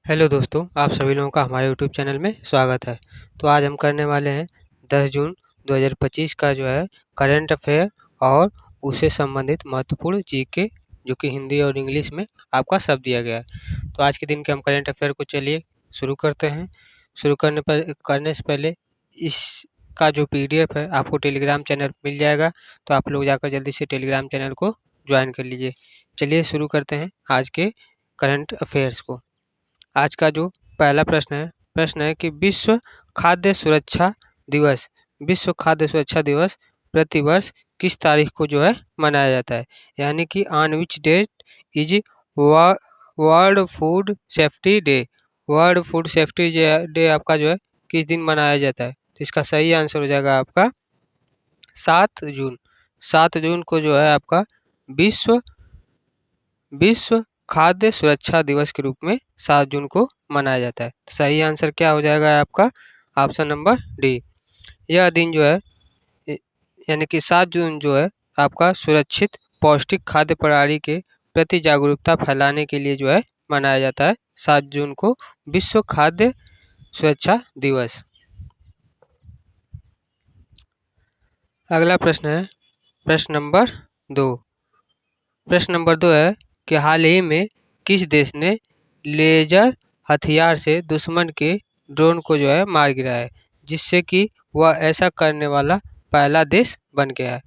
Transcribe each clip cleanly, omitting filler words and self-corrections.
Hello दोस्तों, आप सभी लोगों का हमारे यूट्यूब चैनल में स्वागत है। तो आज हम करने वाले हैं 10 जून 2025 का जो है करंट अफेयर और उससे संबंधित महत्वपूर्ण जीके जो कि हिंदी और इंग्लिश में आपका सब दिया गया है। तो आज के दिन के हम करंट अफेयर को चलिए शुरू करते हैं। शुरू करने से पहले इसका जो पीडीएफ है आपको टेलीग्राम चैनल मिल जाएगा, तो आप लोग जाकर जल्दी से टेलीग्राम चैनल को ज्वाइन कर लीजिए। चलिए शुरू करते हैं आज के करंट अफेयर्स को। आज का जो पहला प्रश्न है कि खाद्य सुरक्षा दिवस विश्व खाद्य सुरक्षा दिवस प्रतिवर्ष किस तारीख को जो है मनाया जाता है, यानी कि on which date is world food safety day. World food safety day आपका जो है किस दिन मनाया जाता है, तो इसका सही आंसर हो जाएगा आपका 7 जून। 7 जून को जो है आपका विश्व विश्व खाद्य सुरक्षा दिवस के रूप में 7 जून को मनाया जाता है। सही आंसर क्या हो जाएगा आपका ऑप्शन नंबर डी। यह दिन जो है यानी कि 7 जून जो है आपका सुरक्षित पौष्टिक खाद्य प्रणाली के प्रति जागरूकता फैलाने के लिए जो है मनाया जाता है 7 जून को विश्व खाद्य सुरक्षा दिवस। अगला प्रश्न है प्रश्न नंबर 2। प्रश्न नंबर 2 है कि हाल ही में किस देश ने लेजर हथियार से दुश्मन के ड्रोन को जो है मार गिराया है, जिससे कि वह ऐसा करने वाला पहला देश बन गया है।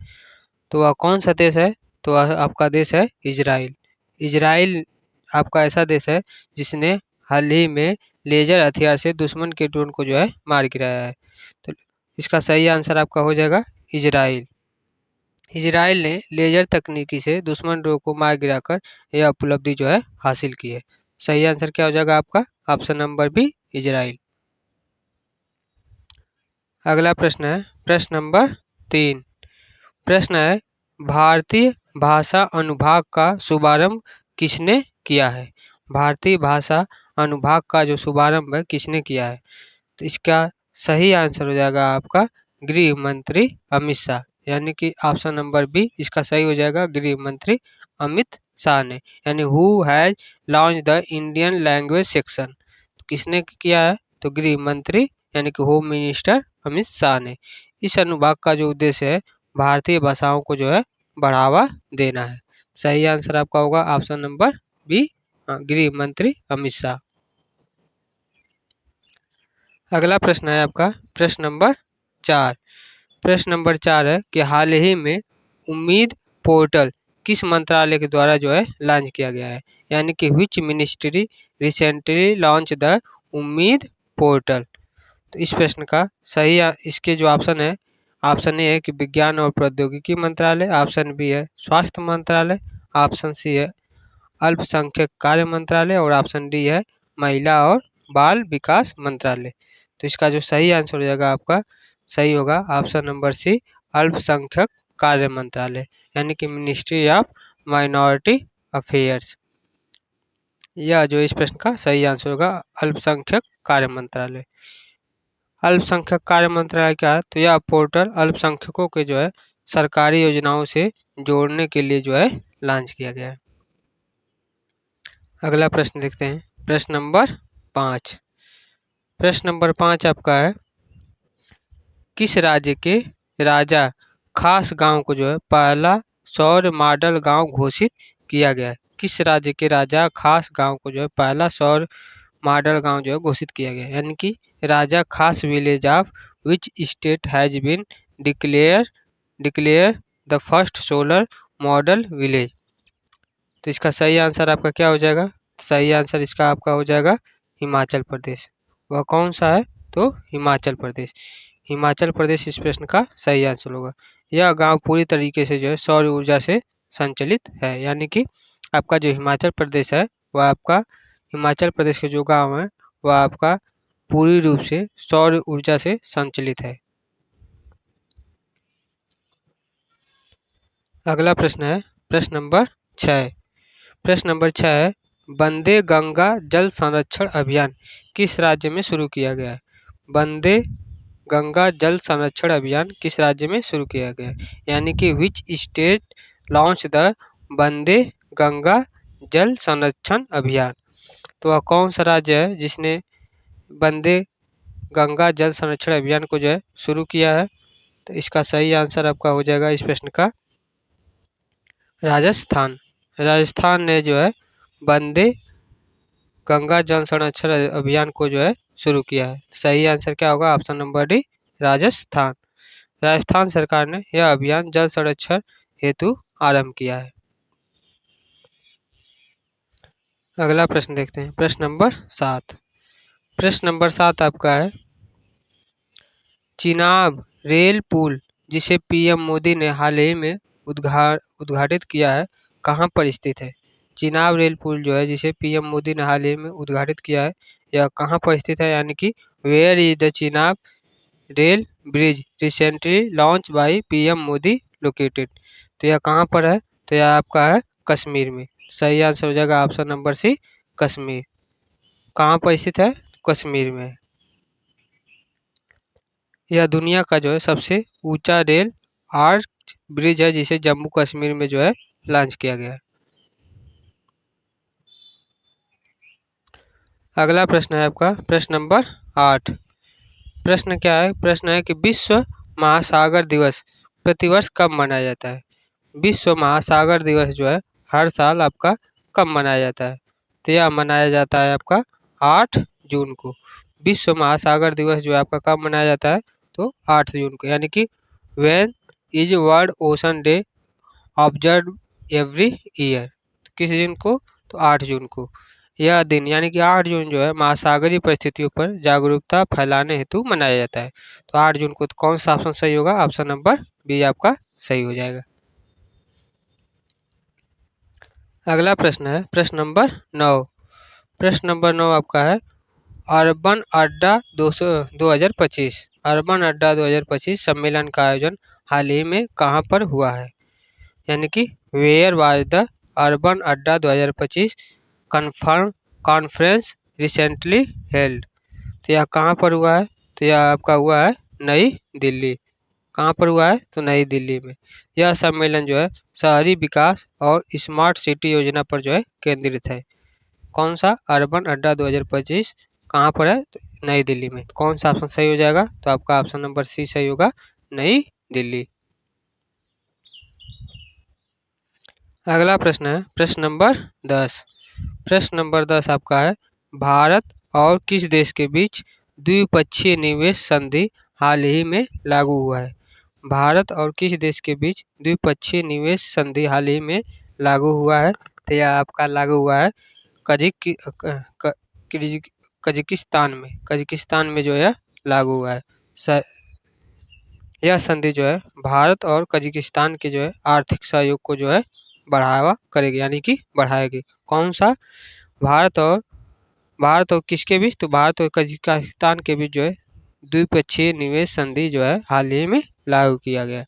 तो वह कौन सा देश है, तो वह आपका देश है इजराइल। इजराइल आपका ऐसा देश है जिसने हाल ही में लेजर हथियार से दुश्मन के ड्रोन को जो है मार गिराया है। तो इसका सही आंसर आपका हो जाएगा इजराइल। इजराइल ने लेजर तकनीकी से दुश्मन ड्रोन को मार गिराकर यह उपलब्धि जो है हासिल की है। सही आंसर क्या हो जाएगा आपका ऑप्शन नंबर बी इजराइल। अगला प्रश्न है प्रश्न नंबर 3। प्रश्न है भारतीय भाषा अनुभाग का शुभारंभ किसने किया है। भारतीय भाषा अनुभाग का जो शुभारंभ है किसने किया है, तो इसका सही आंसर हो जाएगा आपका गृह मंत्री अमित शाह, यानी कि ऑप्शन नंबर बी इसका सही हो जाएगा गृह मंत्री अमित शाह ने, यानी who has launch the Indian language section. किसने किया है, तो गृह मंत्री यानी कि होम मिनिस्टर अमित शाह ने। इस अनुभाग का जो उद्देश्य है भारतीय भाषाओं को जो है बढ़ावा देना है। सही आंसर आपका होगा ऑप्शन नंबर बी गृह मंत्री अमित शाह। अगला प्रश्न है आपका प्रश्न नंबर 4। प्रश्न नंबर 4 है कि हाल ही में उम्मीद पोर्टल किस मंत्रालय के द्वारा जो है लॉन्च किया गया है, यानी कि which ministry recently launch the उम्मीद पोर्टल। तो इस प्रश्न का सही इसके जो ऑप्शन है, ऑप्शन ए है कि विज्ञान और प्रौद्योगिकी मंत्रालय, ऑप्शन बी है स्वास्थ्य मंत्रालय, ऑप्शन सी है अल्पसंख्यक कार्य मंत्रालय और ऑप्शन डी है महिला और बाल विकास मंत्रालय। तो इसका जो सही आंसर हो जाएगा आपका सही होगा ऑप्शन नंबर सी अल्पसंख्यक कार्य मंत्रालय, यानी कि मिनिस्ट्री ऑफ माइनॉरिटी अफेयर्स। यह जो इस प्रश्न का सही आंसर होगा अल्पसंख्यक कार्य मंत्रालय। अल्पसंख्यक कार्य मंत्रालय क्या है, तो यह पोर्टल अल्पसंख्यकों के जो है सरकारी योजनाओं से जोड़ने के लिए जो है लॉन्च किया गया है। अगला प्रश्न देखते हैं प्रश्न नंबर 5। प्रश्न नंबर 5 आपका है किस राज्य के राजा खास गांव को जो है पहला सौर मॉडल गांव घोषित किया गया है। किस राज्य के राजा खास गांव को जो है पहला सौर मॉडल गांव जो है घोषित किया गया है, यानी कि Raja Khas village of which state has been declared the first solar model village. तो इसका सही आंसर आपका क्या हो जाएगा, सही आंसर इसका आपका हो जाएगा हिमाचल प्रदेश। वह कौन सा है, तो हिमाचल प्रदेश। हिमाचल प्रदेश इस प्रश्न का सही आंसर होगा। यह गांव पूरी तरीके से जो है सौर ऊर्जा से संचालित है, यानी कि आपका जो हिमाचल प्रदेश है वह आपका हिमाचल प्रदेश के जो गांव है वह आपका पूरी रूप से सौर ऊर्जा से संचालित है। अगला प्रश्न है प्रश्न नंबर 6। प्रश्न नंबर 6 है वंदे गंगा जल संरक्षण अभियान किस राज्य में शुरू किया गया है। वंदे गंगा जल संरक्षण अभियान किस राज्य में शुरू किया गया है, यानी कि विच स्टेट लॉन्च द वंदे गंगा जल संरक्षण अभियान। तो वह कौन सा राज्य है जिसने वंदे गंगा जल संरक्षण अभियान को जो है शुरू किया है? तो इसका सही आंसर आपका हो जाएगा इस प्रश्न का राजस्थान। राजस्थान ने जो है वंदे गंगा जल संरक्षण अभियान को जो है शुरू किया है। सही आंसर क्या होगा? Option number D, Rajasthan. Rajasthan सरकार ने यह अभियान जल संरक्षण हेतु आरंभ किया है। अगला प्रश्न देखते हैं, प्रश्न नंबर 7। प्रश्न नंबर 7 आपका है, चिनाब रेल पुल जिसे पीएम मोदी ने हाल ही में उद्घाटित किया है, कहाँ पर स्थित है? चिनाब रेल पुल जो है जिसे पीएम मोदी ने हाल ही में उद्घाटित किया है, यह कहाँ पर स्थित है? यानी कि where is the Chenab rail bridge recently launch by PM Modi located? तो यह कहाँ पर है? तो यह आपका है कश्मीर में। सही आंसर हो जाएगा ऑप्शन नंबर सी, कश्मीर। कहाँ पर स्थित है? कश्मीर में। यह दुनिया का जो है सबसे ऊंचा रेल आर्च ब्रिज है जिसे जम्मू कश्मीर में जो है लॉन्च किया गया है। अगला प्रश्न है आपका प्रश्न नंबर 8। प्रश्न क्या है? प्रश्न है कि विश्व महासागर दिवस प्रतिवर्ष कब मनाया जाता है? विश्व महासागर दिवस जो है हर साल आपका कब मनाया जाता है? तो यह मनाया जाता है आपका 8 जून को। विश्व महासागर दिवस जो है आपका कब मनाया जाता है? तो 8 जून को। यानी कि when is world ocean day observe every year? किस दिन को? तो 8 जून को। यह दिन यानी कि 8 जून जो है महासागरीय परिस्थितियों पर जागरूकता फैलाने हेतु मनाया जाता है। तो 8 जून को। तो कौन सा ऑप्शन सही होगा? ऑप्शन नंबर बी आपका सही हो जाएगा। अगला प्रश्न है प्रश्न नंबर 9। प्रश्न नंबर 9 आपका है, अर्बन अड्डा 2025 अर्बन अड्डा 2025 सम्मेलन का आयोजन हाल ही में कहाँ पर हुआ है? यानी कि वेयर वाज द अर्बन अड्डा 2025 कन्फर्म कॉन्फ्रेंस रिसेंटली हेल्ड? तो यह कहाँ पर हुआ है? तो यह आपका हुआ है नई दिल्ली। कहाँ पर हुआ है? तो नई दिल्ली में। यह सम्मेलन जो है शहरी विकास और स्मार्ट सिटी योजना पर जो है केंद्रित है। कौन सा? अर्बन अड्डा 2025 कहाँ पर है? तो नई दिल्ली में। तो कौन सा ऑप्शन सही हो जाएगा? तो आपका ऑप्शन नंबर सी सही होगा, नई दिल्ली। अगला प्रश्न है प्रश्न नंबर 10। प्रश्न नंबर 10 आपका है, भारत और किस देश के बीच द्विपक्षीय निवेश संधि हाल ही में लागू हुआ है? भारत और किस देश के बीच द्विपक्षीय निवेश संधि हाल ही में लागू हुआ है? तो यह आपका लागू हुआ है कजाकिस्तान में जो है लागू हुआ है। यह संधि जो है भारत और कजाकिस्तान के जो है आर्थिक सहयोग को जो है बढ़ावा करेगी, यानी कि बढ़ाएगी। कौन सा? भारत और किसके बीच? तो भारत और कजाकिस्तान के बीच जो है द्विपक्षीय निवेश संधि जो है हाल ही में लागू किया गया।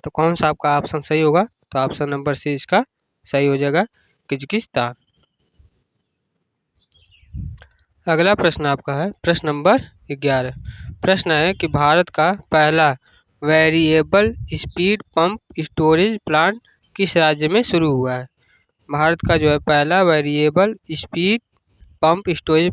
तो कौन सा आपका ऑप्शन सही होगा? तो ऑप्शन नंबर सी इसका सही हो जाएगा, कजाकिस्तान। अगला प्रश्न आपका है प्रश्न नंबर 11। प्रश्न है कि भारत का पहला variable speed pump storage plant किस राज्य में शुरू हुआ है? भारत का जो है पहला variable speed pump storage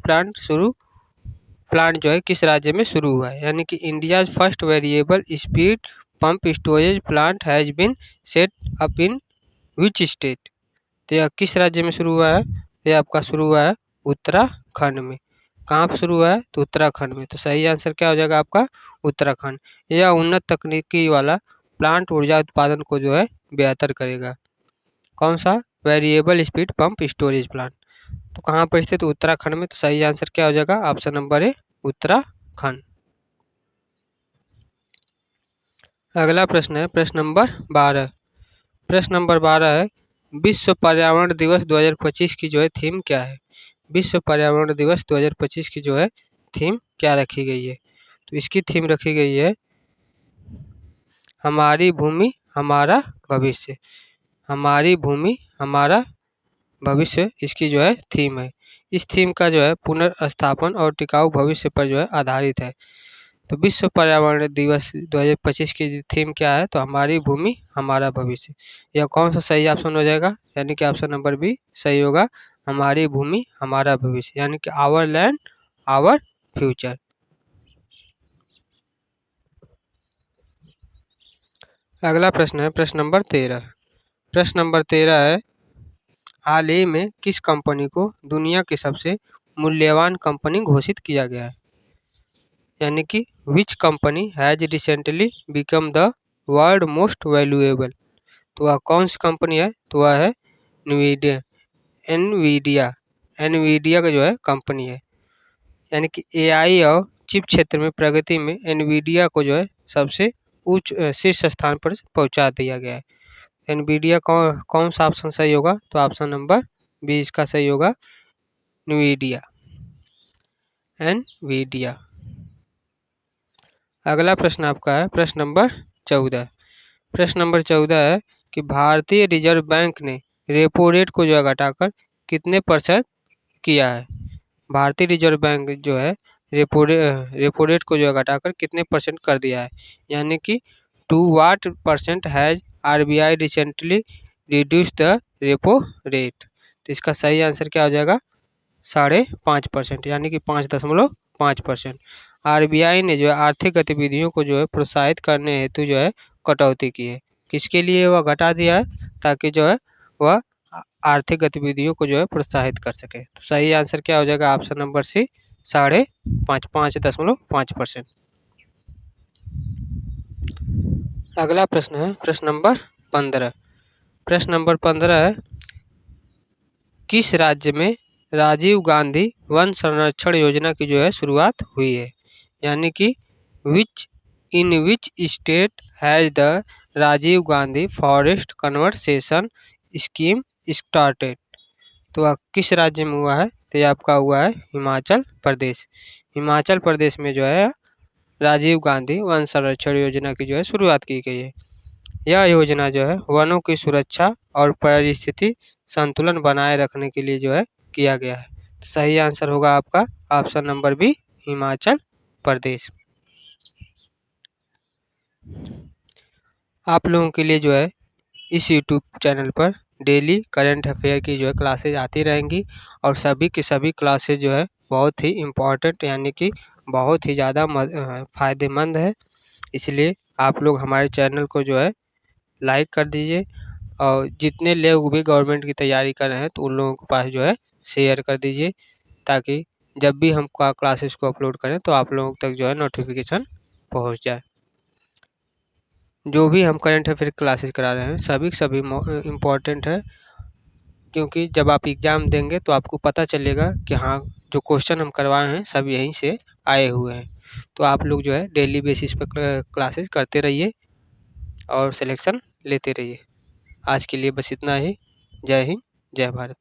plant जो है किस राज्य में शुरू हुआ है? यानी कि India first variable speed pump storage plant has been set up in which state? तो यह किस राज्य में शुरू हुआ है? यह आपका शुरू हुआ है उत्तराखंड में। कहाँ पर शुरू हुआ है? तो उत्तराखंड में। तो सही आंसर क्या हो जाएगा आपका? उत्तराखंड। यह उन्नत तकनीकी वाला प्लांट ऊर्जा उत्पादन को जो है बेहतर करेगा। कौन सा? Variable speed pump storage plant. तो कहाँ पर स्थित? उत्तराखंड में। तो सही आंसर क्या हो जाएगा? Option number A, Uttarakhand. अगला प्रश्न है प्रश्न नंबर 12। प्रश्न नंबर 12 है, विश्व पर्यावरण दिवस 2025 की जो है थीम क्या है? विश्व पर्यावरण दिवस 2025 की जो है थीम क्या रखी गई है? तो इसकी थीम रखी गई है, हमारी भूमि हमारा भविष्य। हमारी भूमि हमारा भविष्य इसकी जो है थीम है। इस थीम का जो है पुनर्स्थापन और टिकाऊ भविष्य पर जो है आधारित है। तो विश्व पर्यावरण दिवस 2025 की थीम क्या है? तो हमारी भूमि हमारा भविष्य। यह कौन सा सही ऑप्शन हो जाएगा? यानी कि ऑप्शन नंबर बी सही होगा, हमारी भूमि हमारा भविष्य, यानी कि आवर लैंड आवर फ्यूचर। अगला प्रश्न है प्रश्न नंबर 13। प्रश्न नंबर 13 है, हाल ही में किस कंपनी को दुनिया की सबसे मूल्यवान कंपनी घोषित किया गया है? यानी कि which company has recently become the world most valuable. तो वह कौन सी कंपनी है? तो वह है न्वीडिया। एनवीडिया एनवीडिया का जो है कंपनी है। यानी कि एआई और चिप क्षेत्र में प्रगति में एनवीडिया को जो है सबसे उच्च शीर्ष स्थान पर पहुंचा दिया गया है। एनवीडिया कौन सा ऑप्शन सही होगा? तो ऑप्शन नंबर 20 का सही होगा, न्वीडिया, एनवीडिया। अगला प्रश्न आपका है प्रश्न नंबर 14। प्रश्न नंबर 14 है कि भारतीय रिजर्व बैंक ने रेपो रेट को जो है घटाकर कितने % किया है? भारतीय रिजर्व बैंक जो है रेपो रेट को जो है घटाकर कितने % कर दिया है? यानी कि to what % has RBI recently reduce the repo rate. तो इसका सही आंसर क्या हो जाएगा? 5.5%, यानी कि 5.5%। आरबीआई ने जो है आर्थिक गतिविधियों को जो है प्रोत्साहित करने हेतु जो है कटौती की है। किसके लिए वह घटा दिया है? ताकि जो है वह आर्थिक गतिविधियों को जो है प्रोत्साहित कर सके। तो सही आंसर क्या हो जाएगा? Option number C, 5.5%। अगला प्रश्न है प्रश्न नंबर 15। प्रश्न नंबर 15 है, किस राज्य में राजीव गांधी वन संरक्षण योजना की जो है शुरुआत हुई है? यानी कि which state has the Rajiv Gandhi forest conversation scheme started. तो वह किस राज्य में हुआ है? तो ये आपका हुआ है हिमाचल प्रदेश। हिमाचल प्रदेश में जो है राजीव गांधी वन संरक्षण योजना की जो है शुरुआत की गई है। यह योजना जो है वनों की सुरक्षा और पारिस्थितिक संतुलन बनाए रखने के लिए जो है किया गया है। तो सही आंसर होगा आपका option number B, Himachal Pradesh. आप लोगों के लिए जो है इस यूट्यूब चैनल पर डेली करंट अफेयर की जो है क्लासेज आती रहेंगी और सभी की सभी क्लासेज जो है बहुत ही इम्पोर्टेंट, यानी कि बहुत ही ज़्यादा फ़ायदेमंद है। इसलिए आप लोग हमारे चैनल को जो है लाइक कर दीजिए और जितने लोग भी गवर्नमेंट की तैयारी कर रहे हैं तो उन लोगों के पास जो है शेयर कर दीजिए, ताकि जब भी हम क्लासेस को अपलोड करें तो आप लोगों तक जो है नोटिफिकेशन पहुंच जाए। जो भी हम करंट अफेयर क्लासेस करा रहे हैं सभी इम्पोर्टेंट है, क्योंकि जब आप एग्ज़ाम देंगे तो आपको पता चलेगा कि हाँ, जो क्वेश्चन हम करवाए हैं सब यहीं से आए हुए हैं। तो आप लोग जो है डेली बेसिस पर क्लासेस करते रहिए और सिलेक्शन लेते रहिए। आज के लिए बस इतना ही। जय हिंद, जय भारत।